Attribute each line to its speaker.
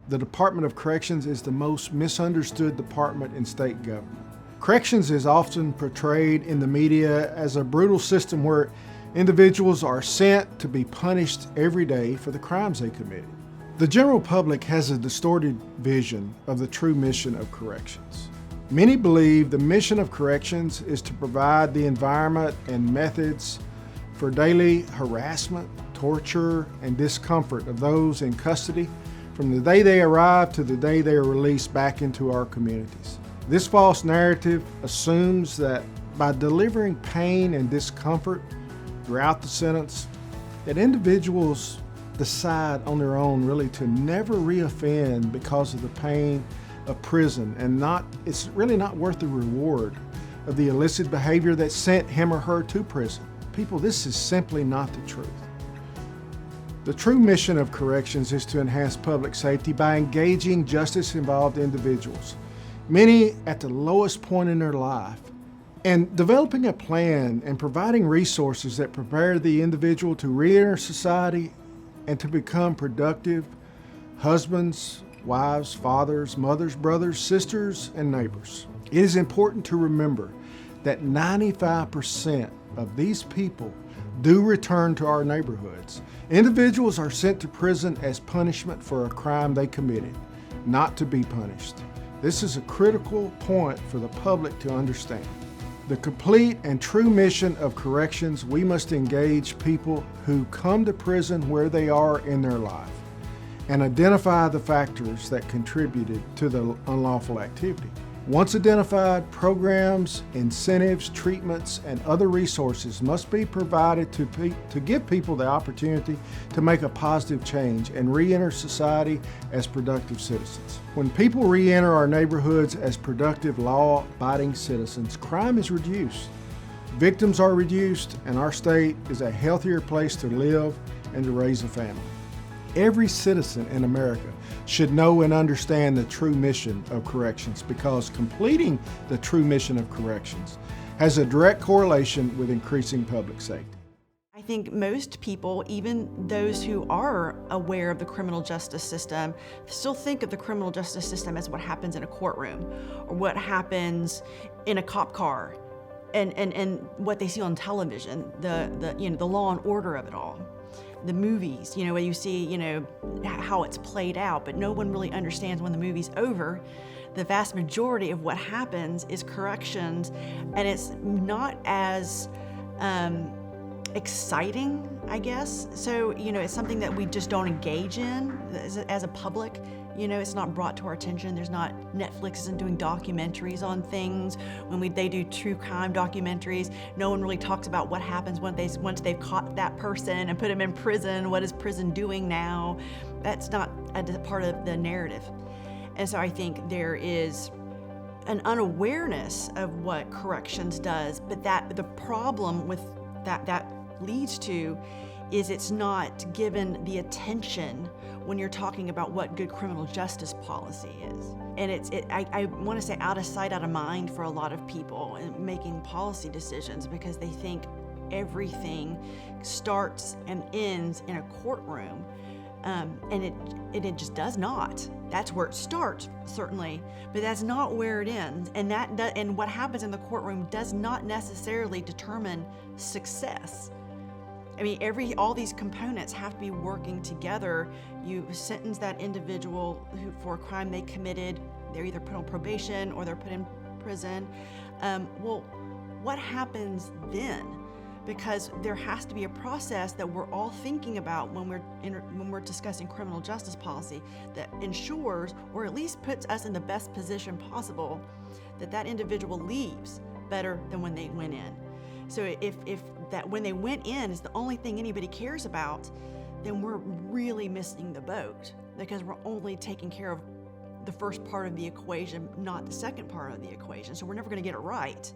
Speaker 1: the Department of Corrections is the most misunderstood department in state government. Corrections is often portrayed in the media as a brutal system where individuals are sent to be punished every day for the crimes they committed. The general public has a distorted vision of the true mission of corrections. Many believe the mission of corrections is to provide the environment and methods for daily harassment, torture, and discomfort of those in custody from the day they arrive to the day they are released back into our communities. This false narrative assumes that by delivering pain and discomfort throughout the sentence, that individuals decide on their own really to never reoffend because of the pain of prison, and it's really not worth the reward of the illicit behavior that sent him or her to prison. People, this is simply not the truth. The true mission of corrections is to enhance public safety by engaging justice-involved individuals, many at the lowest point in their life, and developing a plan and providing resources that prepare the individual to re-enter society and to become productive husbands, wives, fathers, mothers, brothers, sisters, and neighbors. It is important to remember that 95% of these people do return to our neighborhoods. Individuals are sent to prison as punishment for a crime they committed, not to be punished. This is a critical point for the public to understand. The complete and true mission of corrections, we must engage people who come to prison where they are in their life and identify the factors that contributed to the unlawful activity. Once identified, programs, incentives, treatments, and other resources must be provided to give people the opportunity to make a positive change and re-enter society as productive citizens. When people re-enter our neighborhoods as productive, law-abiding citizens, crime is reduced, victims are reduced, and our state is a healthier place to live and to raise a family. Every citizen in America should know and understand the true mission of corrections, because completing the true mission of corrections has a direct correlation with increasing public safety.
Speaker 2: I think most people, even those who are aware of the criminal justice system, still think of the criminal justice system as what happens in a courtroom or what happens in a cop car and what they see on television, the law and order of it all. The movies, where you see, how it's played out, but no one really understands when the movie's over. The vast majority of what happens is corrections, and it's not as exciting, I guess. So, it's something that we just don't engage in as a public. It's not brought to our attention. There's not, Netflix isn't doing documentaries on things. When they do true crime documentaries, no one really talks about what happens once they've caught that person and put him in prison. What is prison doing now? That's not a part of the narrative. And so I think there is an unawareness of what corrections does, but that the problem with that leads to is it's not given the attention when you're talking about what good criminal justice policy is. And I want to say out of sight, out of mind for a lot of people in making policy decisions, because they think everything starts and ends in a courtroom. And it just does not. That's where it starts, certainly, but that's not where it ends. And what happens in the courtroom does not necessarily determine success. I mean, all these components have to be working together. You sentence that individual for a crime they committed. They're either put on probation or they're put in prison. Well, what happens then? Because there has to be a process that we're all thinking about when we're discussing criminal justice policy that ensures, or at least puts us in the best position possible, that individual leaves better than when they went in. So if that when they went in is the only thing anybody cares about, then we're really missing the boat, because we're only taking care of the first part of the equation, not the second part of the equation. So we're never going to get it right.